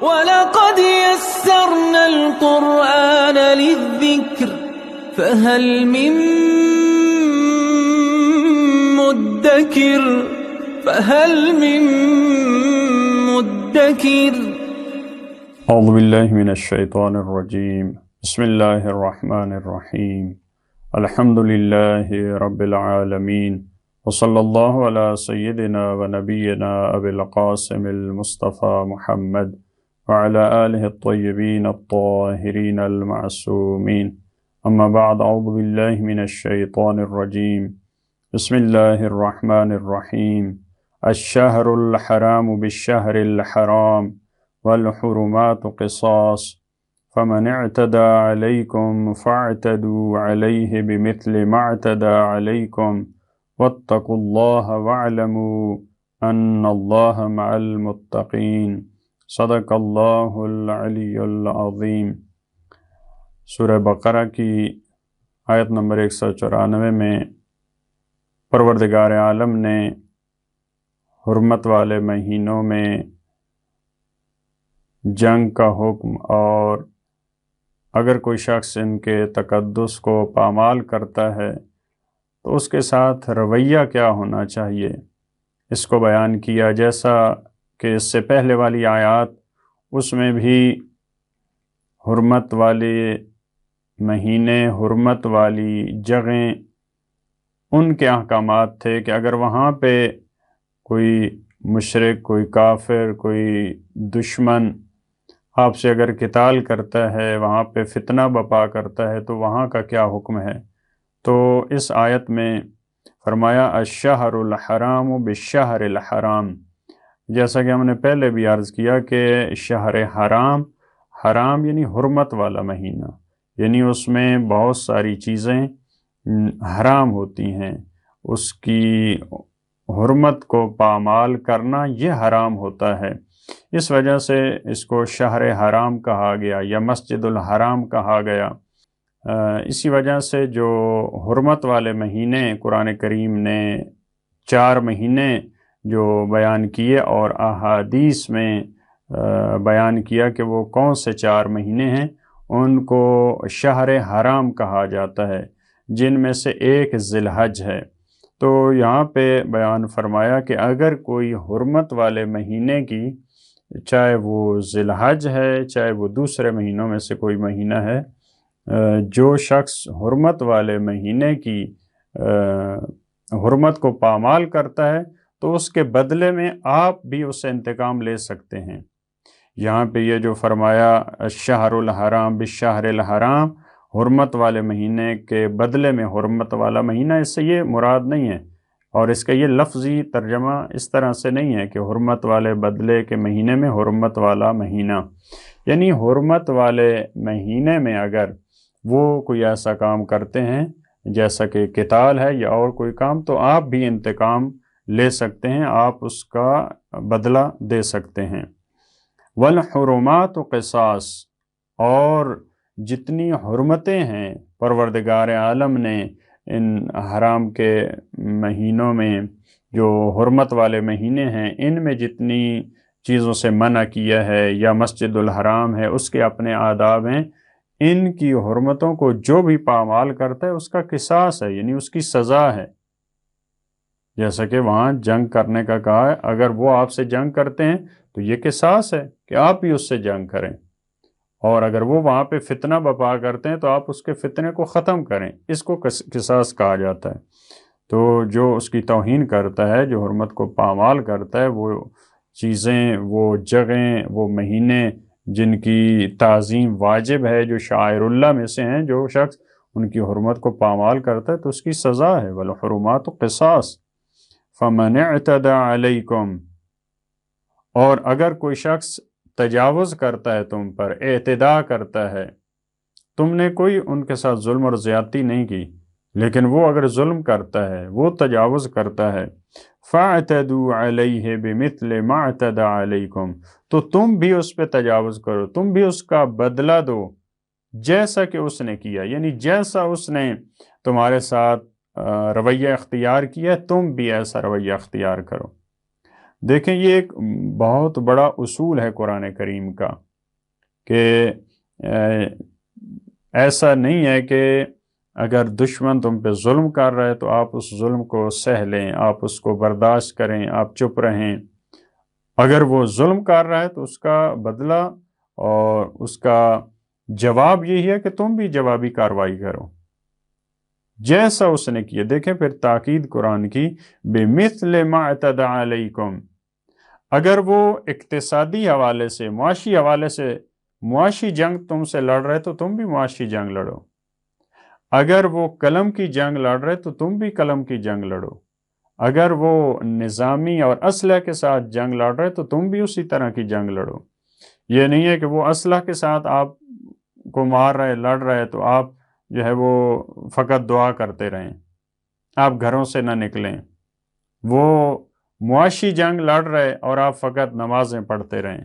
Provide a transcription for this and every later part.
وَلَقَدْ يَسَّرْنَا الْقُرْآنَ لِلذِّكْرِ فَهَلْ مِن مُّدَّكِرٍ اعوذ باللہ من الشیطان الرجیم بسم اللہ الرحمن الرحیم الحمد للہ رب العالمین وصلی اللہ علی سیدنا و نبینا ابی القاسم المصطفى محمد وعلى آلہ الطیبین الطاہرین المعصومین اما بعد اعوذ باللہ من الشیطان الرجیم بسم اللہ الرحمن الرحیم الشہر الحرام بالشہر الحرام والحرمات قصاص فمن اعتدى عليكم فاعتدوا عليه بمثل ما اعتدى عليكم واتقوا الله واعلموا أن الله مع المتقين صدق الله العلی العظیم۔ سورہ بقرہ کی آیت نمبر 194 میں پروردگار عالم نے حرمت والے مہینوں میں جنگ کا حکم اور اگر کوئی شخص ان کے تقدس کو پامال کرتا ہے تو اس کے ساتھ رویہ کیا ہونا چاہیے، اس کو بیان کیا، جیسا کہ اس سے پہلے والی آیات اس میں بھی حرمت والے مہینے، حرمت والی جگہیں، ان کے احکامات تھے کہ اگر وہاں پہ کوئی مشرک، کوئی کافر، کوئی دشمن آپ سے اگر قتال کرتا ہے، وہاں پہ فتنہ بپا کرتا ہے تو وہاں کا کیا حکم ہے۔ تو اس آیت میں فرمایا الشہر الحرام بالشہر الحرام، جیسا کہ ہم نے پہلے بھی عرض کیا کہ شہر حرام، حرام یعنی حرمت والا مہینہ، یعنی اس میں بہت ساری چیزیں حرام ہوتی ہیں، اس کی حرمت کو پامال کرنا یہ حرام ہوتا ہے، اس وجہ سے اس کو شہر حرام کہا گیا یا مسجد الحرام کہا گیا۔ اسی وجہ سے جو حرمت والے مہینے قرآن کریم نے 4 مہینے جو بیان کیے اور احادیث میں بیان کیا کہ وہ کون سے 4 مہینے ہیں، ان کو شہر حرام کہا جاتا ہے، جن میں سے ایک ذی الحج ہے۔ تو یہاں پہ بیان فرمایا کہ اگر کوئی حرمت والے مہینے کی، چاہے وہ ذی الحج ہے، چاہے وہ دوسرے مہینوں میں سے کوئی مہینہ ہے، جو شخص حرمت والے مہینے کی حرمت کو پامال کرتا ہے تو اس کے بدلے میں آپ بھی اس سے انتقام لے سکتے ہیں۔ یہاں پہ یہ جو فرمایا الشہر الحرام بالشہر الحرام، حرمت والے مہینے کے بدلے میں حرمت والا مہینہ، اس سے یہ مراد نہیں ہے، اور اس کا یہ لفظی ترجمہ اس طرح سے نہیں ہے کہ حرمت والے بدلے کے مہینے میں حرمت والا مہینہ، یعنی حرمت والے مہینے میں اگر وہ کوئی ایسا کام کرتے ہیں جیسا کہ قتال ہے یا اور کوئی کام، تو آپ بھی انتقام لے سکتے ہیں، آپ اس کا بدلہ دے سکتے ہیں۔ والحرمات قصاص، اور جتنی حرمتیں ہیں پروردگار عالم نے ان حرام کے مہینوں میں، جو حرمت والے مہینے ہیں، ان میں جتنی چیزوں سے منع کیا ہے یا مسجد الحرام ہے اس کے اپنے آداب ہیں، ان کی حرمتوں کو جو بھی پامال کرتا ہے اس کا قصاص ہے، یعنی اس کی سزا ہے۔ جیسا کہ وہاں جنگ کرنے کا کہا ہے، اگر وہ آپ سے جنگ کرتے ہیں تو یہ قصاص ہے کہ آپ بھی اس سے جنگ کریں، اور اگر وہ وہاں پہ فتنہ بپا کرتے ہیں تو آپ اس کے فتنے کو ختم کریں، اس کو قصاص کہا جاتا ہے۔ تو جو اس کی توہین کرتا ہے، جو حرمت کو پامال کرتا ہے، وہ چیزیں، وہ جگہیں، وہ مہینے جن کی تعظیم واجب ہے، جو شعائر اللہ میں سے ہیں، جو شخص ان کی حرمت کو پامال کرتا ہے تو اس کی سزا ہے۔ والحرمات قصاص فمن اعتدى علیکم، اور اگر کوئی شخص تجاوز کرتا ہے تم پر، اعتداء کرتا ہے، تم نے کوئی ان کے ساتھ ظلم اور زیادتی نہیں کی، لیکن وہ اگر ظلم کرتا ہے، وہ تجاوز کرتا ہے، فَاعْتَدُوا عَلَيْهِ بِمِثْلِ مَا اعْتَدَى عَلَيْكُمْ، تو تم بھی اس پہ تجاوز کرو، تم بھی اس کا بدلہ دو جیسا کہ اس نے کیا، یعنی جیسا اس نے تمہارے ساتھ رویہ اختیار کیا، تم بھی ایسا رویہ اختیار کرو۔ دیکھیں یہ ایک بہت بڑا اصول ہے قرآن کریم کا کہ ایسا نہیں ہے کہ اگر دشمن تم پہ ظلم کر رہا ہے تو آپ اس ظلم کو سہ لیں، آپ اس کو برداشت کریں، آپ چپ رہیں۔ اگر وہ ظلم کر رہا ہے تو اس کا بدلہ اور اس کا جواب یہی ہے کہ تم بھی جوابی کارروائی کرو جیسا اس نے کیا۔ دیکھیں پھر تاکید قرآن کی، بِمِثْلِ مَا اعْتَدَى عَلَيْكُمْ، اگر وہ اقتصادی حوالے سے، معاشی حوالے سے معاشی جنگ تم سے لڑ رہے تو تم بھی معاشی جنگ لڑو، اگر وہ قلم کی جنگ لڑ رہے تو تم بھی قلم کی جنگ لڑو، اگر وہ نظامی اور اسلحہ کے ساتھ جنگ لڑ رہے تو تم بھی اسی طرح کی جنگ لڑو۔ یہ نہیں ہے کہ وہ اسلحہ کے ساتھ آپ کو مار رہے، لڑ رہے تو آپ جو ہے وہ فقط دعا کرتے رہیں، آپ گھروں سے نہ نکلیں۔ وہ معاشی جنگ لڑ رہے اور آپ فقط نمازیں پڑھتے رہیں،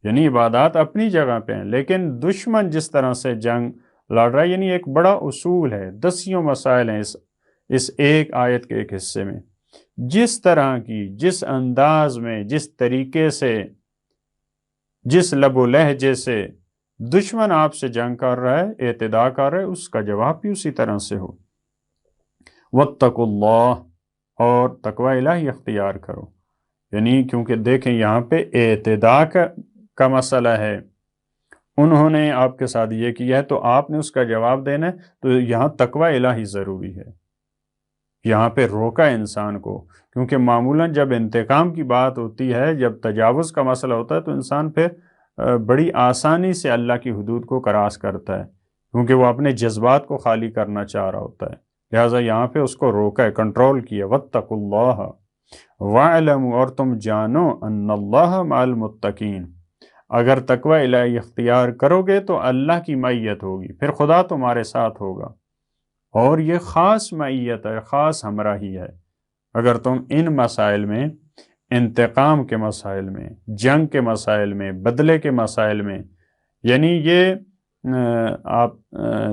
یعنی عبادات اپنی جگہ پہ ہیں، لیکن دشمن جس طرح سے جنگ لڑ رہا ہے، یعنی ایک بڑا اصول ہے، دسیوں مسائل ہیں اس ایک آیت کے ایک حصے میں۔ جس طرح کی، جس انداز میں، جس طریقے سے، جس لب و لہجے سے دشمن آپ سے جنگ کر رہا ہے، اعتدا کر رہا ہے، اس کا جواب بھی اسی طرح سے ہو۔ واتقوا اللہ، اور تقوی الہی اختیار کرو، یعنی کیونکہ دیکھیں یہاں پہ اعتدا کا مسئلہ ہے، انہوں نے آپ کے ساتھ یہ کیا ہے تو آپ نے اس کا جواب دینا ہے، تو یہاں تقوی الہی ضروری ہے، یہاں پہ روکا انسان کو، کیونکہ معمولاً جب انتقام کی بات ہوتی ہے، جب تجاوز کا مسئلہ ہوتا ہے تو انسان پھر بڑی آسانی سے اللہ کی حدود کو کراس کرتا ہے، کیونکہ وہ اپنے جذبات کو خالی کرنا چاہ رہا ہوتا ہے، لہٰذا یہاں پہ اس کو روکا ہے، کنٹرول کیا۔ واتقوا اللہ وَاعْلَمُوا، اور تم جانو، ان اللہ مع المتقین، اگر تقوی الہی اختیار کرو گے تو اللہ کی معیت ہوگی، پھر خدا تمہارے ساتھ ہوگا، اور یہ خاص معیت ہے، خاص ہمراہی ہے۔ اگر تم ان مسائل میں، انتقام کے مسائل میں، جنگ کے مسائل میں، بدلے کے مسائل میں، یعنی یہ آپ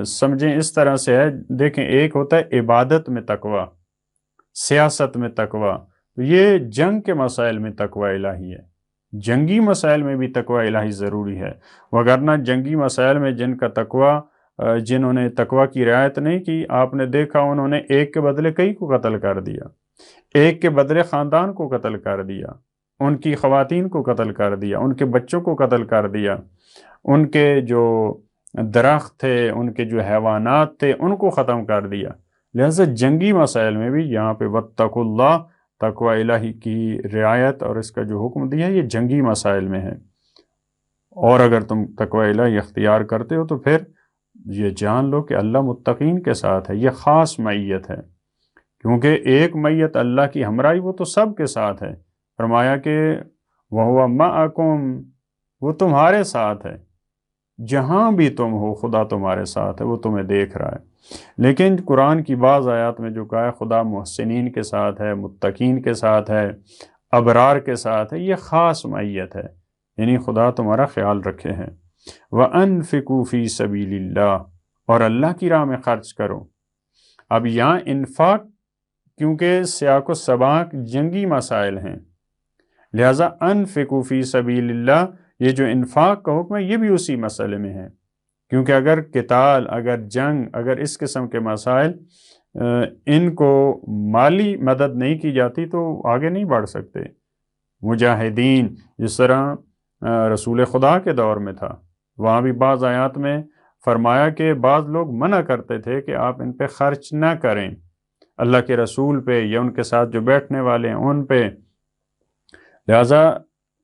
سمجھیں اس طرح سے ہے، دیکھیں ایک ہوتا ہے عبادت میں تقوی، سیاست میں تقوی، یہ جنگ کے مسائل میں تقوی الہی ہے، جنگی مسائل میں بھی تقوی الہی ضروری ہے، وگرنہ جنگی مسائل میں جنہوں نے تقوی کی رعایت نہیں کی، آپ نے دیکھا انہوں نے ایک کے بدلے کئی کو قتل کر دیا، ایک کے بدلے خاندان کو قتل کر دیا، ان کی خواتین کو قتل کر دیا، ان کے بچوں کو قتل کر دیا، ان کے جو درخت تھے، ان کے جو حیوانات تھے، ان کو ختم کر دیا۔ لہذا جنگی مسائل میں بھی یہاں پہ واتقوا اللہ، تقوی الہی کی رعایت اور اس کا جو حکم دیا ہے یہ جنگی مسائل میں ہے، اور اگر تم تقوی الہی اختیار کرتے ہو تو پھر یہ جان لو کہ اللہ متقین کے ساتھ ہے، یہ خاص معیت ہے، کیونکہ ایک معیت اللہ کی ہمراہی وہ تو سب کے ساتھ ہے، فرمایا کہ وَهُوَ مَعَكُمْ، وہ تمہارے ساتھ ہے، جہاں بھی تم ہو خدا تمہارے ساتھ ہے، وہ تمہیں دیکھ رہا ہے۔ لیکن قرآن کی بعض آیات میں جو کہا ہے خدا محسنین کے ساتھ ہے، متقین کے ساتھ ہے، ابرار کے ساتھ ہے، یہ خاص معیت ہے، یعنی خدا تمہارا خیال رکھے ہے۔ وَأَنفِقُوا فِي سَبِيلِ اللَّهِ، اور اللہ کی راہ میں خرچ کرو۔ اب یہاں انفاق، کیونکہ سیاق و سباق جنگی مسائل ہیں، لہٰذا انفقوا فی سبیل اللہ، یہ جو انفاق کا حکم ہے یہ بھی اسی مسئلے میں ہے، کیونکہ اگر قتال، اگر جنگ، اگر اس قسم کے مسائل ان کو مالی مدد نہیں کی جاتی تو آگے نہیں بڑھ سکتے۔ مجاہدین جس طرح رسول خدا کے دور میں تھا، وہاں بھی بعض آیات میں فرمایا کہ بعض لوگ منع کرتے تھے کہ آپ ان پہ خرچ نہ کریں، اللہ کے رسول پہ یا ان کے ساتھ جو بیٹھنے والے ہیں ان پہ، لہٰذا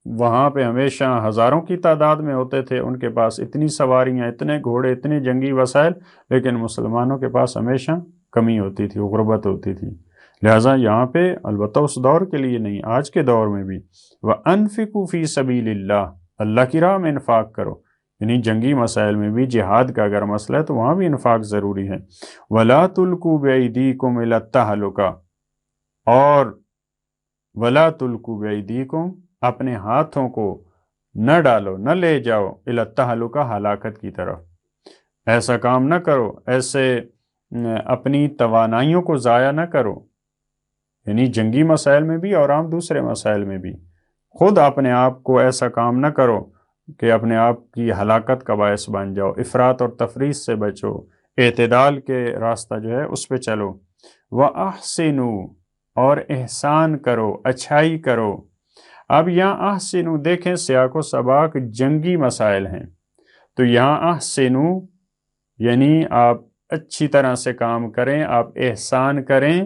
وہاں پہ ہمیشہ ہزاروں کی تعداد میں ہوتے تھے، ان کے پاس اتنی سواریاں، اتنے گھوڑے، اتنے جنگی وسائل، لیکن مسلمانوں کے پاس ہمیشہ کمی ہوتی تھی، غربت ہوتی تھی، لہٰذا یہاں پہ البتہ اس دور کے لیے نہیں، آج کے دور میں بھی وَأَنفِقُوا فِي سَبِيلِ اللَّهِ، اللہ کی راہ میں انفاق کرو، یعنی جنگی مسائل میں بھی، جہاد کا اگر مسئلہ ہے تو وہاں بھی انفاق ضروری ہے۔ وَلَا تُلْقُوا بِأَيْدِيكُمْ إِلَى التَّهْلُكَةِ، اور وَلَا تُلْقُوا بِأَيْدِيكُمْ، اپنے ہاتھوں کو نہ ڈالو، نہ لے جاؤ، إِلَى التَّهْلُكَةِ، ہلاکت کی طرف، ایسا کام نہ کرو، ایسے اپنی توانائیوں کو ضائع نہ کرو، یعنی جنگی مسائل میں بھی اور عام دوسرے مسائل میں بھی خود اپنے آپ کو ایسا کام نہ کرو کہ اپنے آپ کی ہلاکت کا باعث بن جاؤ، افراط اور تفریط سے بچو، اعتدال کے راستہ جو ہے اس پہ چلو۔ وَأَحْسِنُوا، اور احسان کرو، اچھائی کرو۔ اب یہاں احسنوا دیکھیں سیاق و سباق جنگی مسائل ہیں، تو یہاں احسنوا یعنی آپ اچھی طرح سے کام کریں، آپ احسان کریں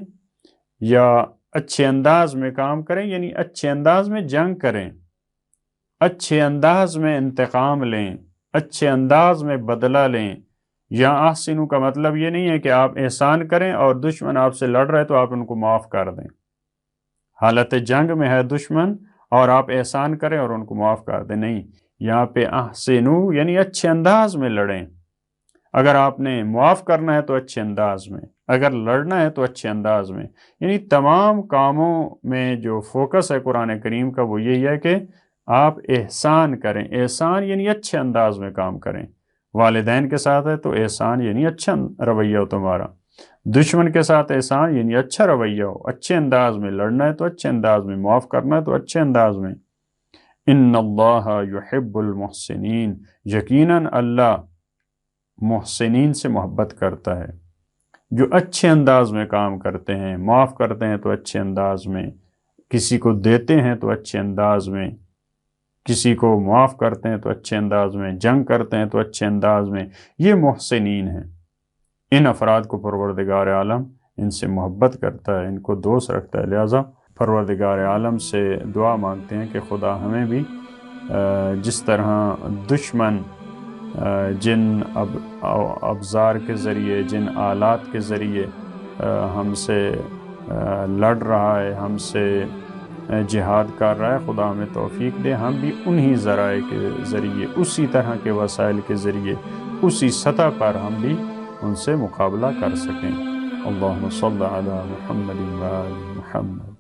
یا اچھے انداز میں کام کریں، یعنی اچھے انداز میں جنگ کریں، اچھے انداز میں انتقام لیں، اچھے انداز میں بدلہ لیں۔ یہاں احسنوا کا مطلب یہ نہیں ہے کہ آپ احسان کریں اور دشمن آپ سے لڑ رہے تو آپ ان کو معاف کر دیں، حالت جنگ میں ہے دشمن اور آپ احسان کریں اور ان کو معاف کر دیں، نہیں، یہاں پہ احسنوا یعنی اچھے انداز میں لڑیں۔ اگر آپ نے معاف کرنا ہے تو اچھے انداز میں، اگر لڑنا ہے تو اچھے انداز میں، یعنی تمام کاموں میں جو فوکس ہے قرآن کریم کا وہ یہی ہے کہ آپ احسان کریں۔ احسان یعنی اچھے انداز میں کام کریں، والدین کے ساتھ ہے تو احسان یعنی اچھا رویہ ہو تمہارا، دشمن کے ساتھ احسان یعنی اچھا رویہ ہو، اچھے انداز میں لڑنا ہے تو اچھے انداز میں، معاف کرنا ہے تو اچھے انداز میں۔ ان اللہ یحب المحسنین، یقیناً اللہ محسنین سے محبت کرتا ہے، جو اچھے انداز میں کام کرتے ہیں، معاف کرتے ہیں تو اچھے انداز میں، کسی کو دیتے ہیں تو اچھے انداز میں، کسی کو معاف کرتے ہیں تو اچھے انداز میں، جنگ کرتے ہیں تو اچھے انداز میں، یہ محسنین ہیں۔ ان افراد کو پروردگار عالم ان سے محبت کرتا ہے، ان کو دوست رکھتا ہے، لہذا پروردگار عالم سے دعا مانگتے ہیں کہ خدا ہمیں بھی جس طرح دشمن جن ابزار کے ذریعے، جن آلات کے ذریعے ہم سے لڑ رہا ہے، ہم سے جہاد کر رہا ہے، خدا ہمیں توفیق دے ہم بھی انہی ذرائع کے ذریعے، اسی طرح کے وسائل کے ذریعے، اسی سطح پر ہم بھی ان سے مقابلہ کر سکیں۔ اللہم صلی علی محمد و آل محمد۔